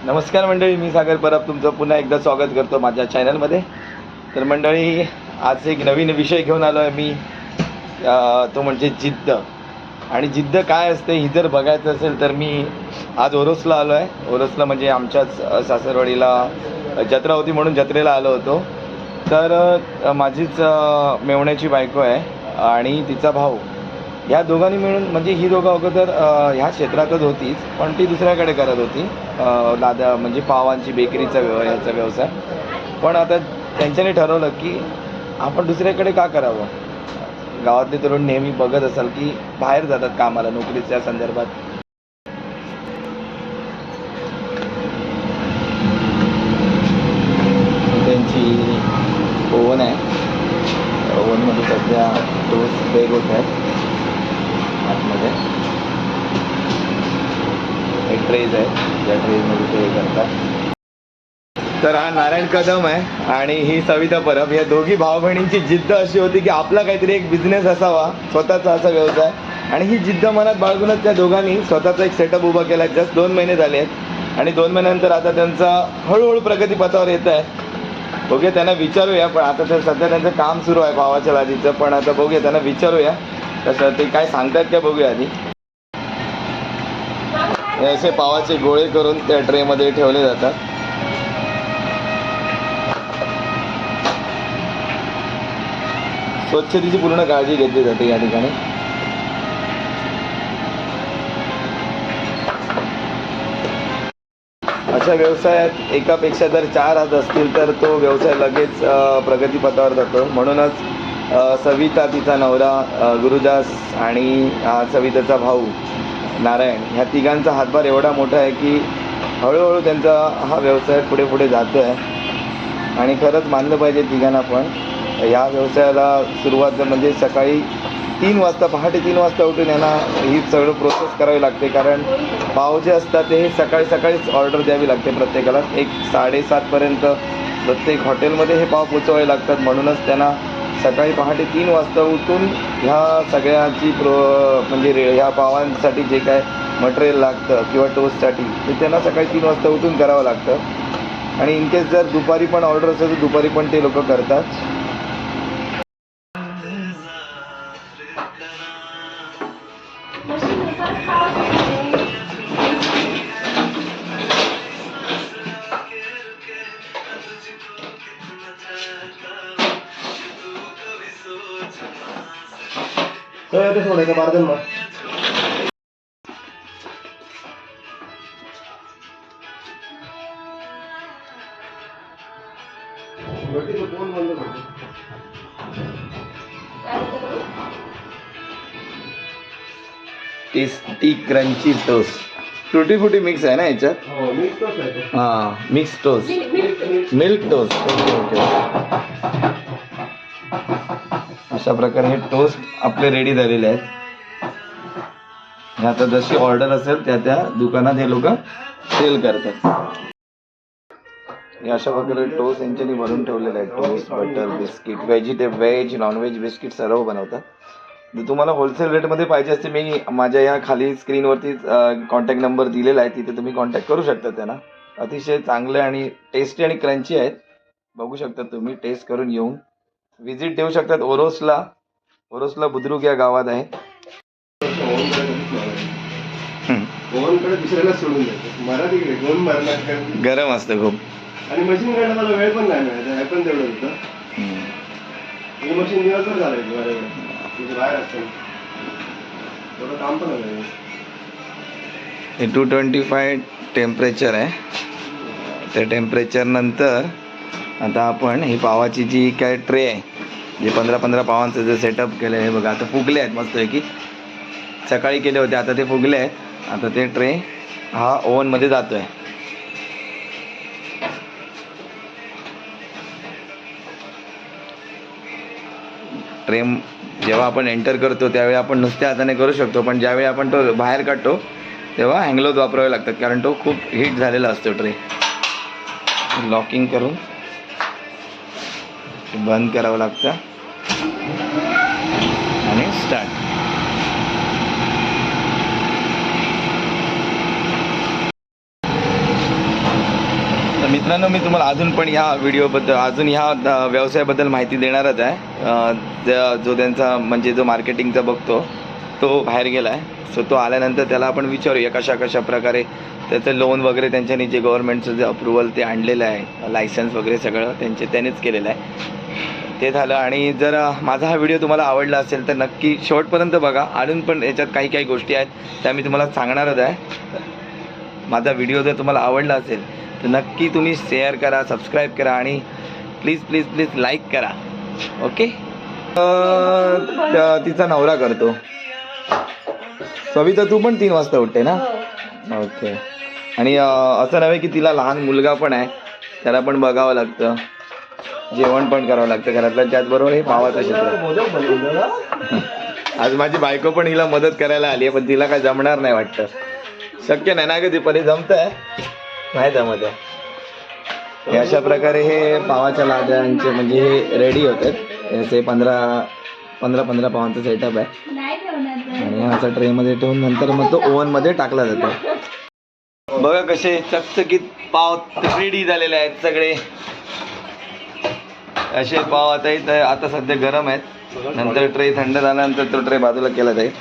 नमस्कार मंडळी, मी सागर परब तुमचं पुन्हा एकदा स्वागत करतो माझ्या चॅनलमध्ये. तर मंडळी, आज एक नवीन विषय घेऊन आलो आहे मी, तो म्हणजे जिद्द. आणि जिद्द काय असते ही जर बघायचं असेल तर मी आज ओरोसला आलो आहे. ओरोसला म्हणजे आमच्याच सासरवाडीला जत्रा होती म्हणून जत्रेला आलो होतो. तर माझीच मेवण्याची बायको आहे आणि तिचा भाऊ, ह्या दोघांनी मिळून, म्हणजे ही दोघं अगोदर ह्या क्षेत्रातच होतीच, पण ती दुसऱ्याकडे करत होती, दादा म्हणजे पावांची बेकरीचा ह्याचा व्यवसाय. पण आता त्यांच्याने ठरवलं की आपण दुसऱ्याकडे का करावं. गावातले तरुण नेहमी बघत असाल की बाहेर जातात कामाला नोकरीच्या संदर्भात. त्यांची ओव्हन आहे, ओव्हनमध्ये सध्या टोस्ट बेक होत आहेत. आतमध्ये एक ट्रेज आहे, ज्या ट्रेजमध्ये ते करतात. तर हा नारायण कदम आहे आणि ही सविता परब. या दोघी भाऊ बहिणींची जिद्द अशी होती की आपला काहीतरी एक बिझनेस असावा, स्वतःचा असा व्यवसाय. आणि ही जिद्द मनात बाळगूनच त्या दोघांनी स्वतःचा एक सेटअप उभा केला आहे. जस्ट 2 महिने झाले आहेत आणि 2 महिन्यानंतर आता त्यांचा हळूहळू प्रगतीपथावर येत आहे. बघूया, त्यांना विचारूया. पण आता तर सध्या त्यांचं काम सुरू आहे पावाच्या लादीचं, पण आता बघूया, त्यांना विचारूया तसं ते काय सांगतात का बघूया आधी. असे पावाचे गोळे करून त्या ट्रेमध्ये ठेवले जातात. स्वच्छतेची पूर्ण काळजी घेतली जाते या ठिकाणी. अशा व्यवसायात एकापेक्षा जर 4 हात असतील तर तो व्यवसाय लगेच प्रगतीपथावर जातो. म्हणूनच सविता, तिचा नवरा गुरुदास आणि सविताचा भाऊ नारायण, ह्या तिघांचा हातभार एवढा मोठा आहे की हळूहळू त्यांचा हा व्यवसाय पुढे पुढे जातो आहे. आणि खरंच मानलं पाहिजे तिघांना. पण या व्यवसायाला सुरुवात म्हणजे सकाळी 3 वाजता, पहाटे 3 वाजता उठून यांना ही सगळं प्रोसेस करावी लागते. कारण पाव जे असतात ते सकाळी सकाळीच ऑर्डर द्यावी लागते प्रत्येकाला. 1-7:30पर्यंत प्रत्येक हॉटेलमध्ये हे पाव पोचवावे लागतात. म्हणूनच त्यांना सकाळी पहाटे 3 वाजता उठून ह्या सगळ्याची म्हणजे ह्या पावांसाठी जे काय मटेरियल लागतं किंवा टोस्टसाठी ते त्यांना सकाळी 3 वाजता उठून करावं लागतं. आणि इनकेस जर दुपारी पण ऑर्डर असेल तर दुपारी पण ते लोक करतात. सोडायचं बार्दन मग टेस्टी क्रंची टोस्ट. टुटी फुटी मिक्स आहे ना याच्यात? हां, mix toast, milk toast. Okay okay. अशा प्रकारे हे टोस्ट आपले रेडी झालेले आहेत. हे आता जशी ऑर्डर असेल त्या त्या दुकानात हे लोक सेल करतात. हे अशा प्रकारे टोस्ट यांच्यानी बनवून ठेवलेले आहेत. Toast, butter, biscuit, veg non veg biscuit सर्व बनवतात. जर तुम्हाला होलसेल रेटमध्ये पाहिजे असते, मी माझ्या या खाली स्क्रीनवरती कॉन्टॅक्ट नंबर दिलेला आहे, तिथे तुम्ही कॉन्टॅक्ट करू शकता त्यांना. अतिशय चांगले आणि टेस्टी आणि क्रंची आहेत. बघू शकता तुम्ही, टेस्ट करून येऊन विजिट देऊ शकतात. ओरोसला बुद्रुक या गावात आहे. गरम असतं खूप आणि मशीन काढणं मला वेळ पण नाही मिळाला, पण तेवढं होतं. हे मशीन दिवसभर झालं बाहेर असतं, थोडं काम पण झालं. हे 225 टेम्परेचर आहे. त्या टेम्परेचर नंतर आता आपण ही पावाची जी काय ट्रे आहे, जे 15-15 पावांचं जे सेटअप केलं आहे बघा, आता फुगले आहेत मस्त आहे की. सकाळी केले होते, आता ते फुगले आहेत. आता ते ट्रे हा ओव्हनमध्ये जातो आहे. ट्रे जेव्हा आपण एंटर करतो त्यावेळी आपण नुसत्या हाताने करू शकतो, पण ज्यावेळी आपण तो बाहेर काढतो तेव्हा हँगलोज वापरावे लागतात, कारण तो खूप हीट झालेला असतो. ट्रे लॉकिंग करून बंद करावं लागतं आणि स्टार्ट. मित्रांनो, मी तुम्हाला अजून पण ह्या व्हिडिओबद्दल अजून ह्या व्यवसायाबद्दल माहिती देणारच आहे. जो त्यांचा म्हणजे जो मार्केटिंगचा बघतो तो बाहेर गेला आहे. सो तो आल्यानंतर त्याला आपण विचारूया कशा प्रकारे त्याचं लोन वगैरे त्यांच्यानी जे गव्हर्नमेंटचं जे अप्रुव्हल ते आणलेलं आहे, लायसन्स वगैरे सगळं त्यानेच केलेलं आहे. ते झालं. आणि जर माझा हा व्हिडिओ तुम्हाला आवडला असेल तर नक्की शेवटपर्यंत बघा. अजून पण याच्यात काही गोष्टी आहेत त्या मी तुम्हाला सांगणारच आहे. माझा व्हिडिओ जर तुम्हाला आवडला असेल तर नक्की तुम्ही शेअर करा, सबस्क्राईब करा आणि प्लीज लाईक करा. ओके. तिचा नवरा करतो. सविता, तू पण 3 वाजता उठते ना? ओके. आणि असं नव्हे की तिला लहान मुलगा पण आहे, त्याला पण बघावं लागतं, जेवण पण करावं लागतं घरातलं. त्याचबरोबर हे पावाचं क्षेत्र. आज माझी बायको पण हिला मदत करायला आली आहे, पण तिला काय जमणार नाही वाटतं. शक्य नाही ना ग, ती परी जमत आहे नाही जमत आहे. अशा प्रकारे हे पावाच्या लाद्यांचे म्हणजे हे रेडी होतात. याचे 15 पावांचा सेटअप आहे आणि असा ट्रेमध्ये ठेवून नंतर मग तो ओव्हनमध्ये टाकला जातो. बघा कसे चकचकीत पाव रेडी झालेले आहेत सगळे. असे पाव आता सध्या गरम आहेत. नंतर ट्रे थंड झाल्यानंतर तो ट्रे बाजूला केला जाईल.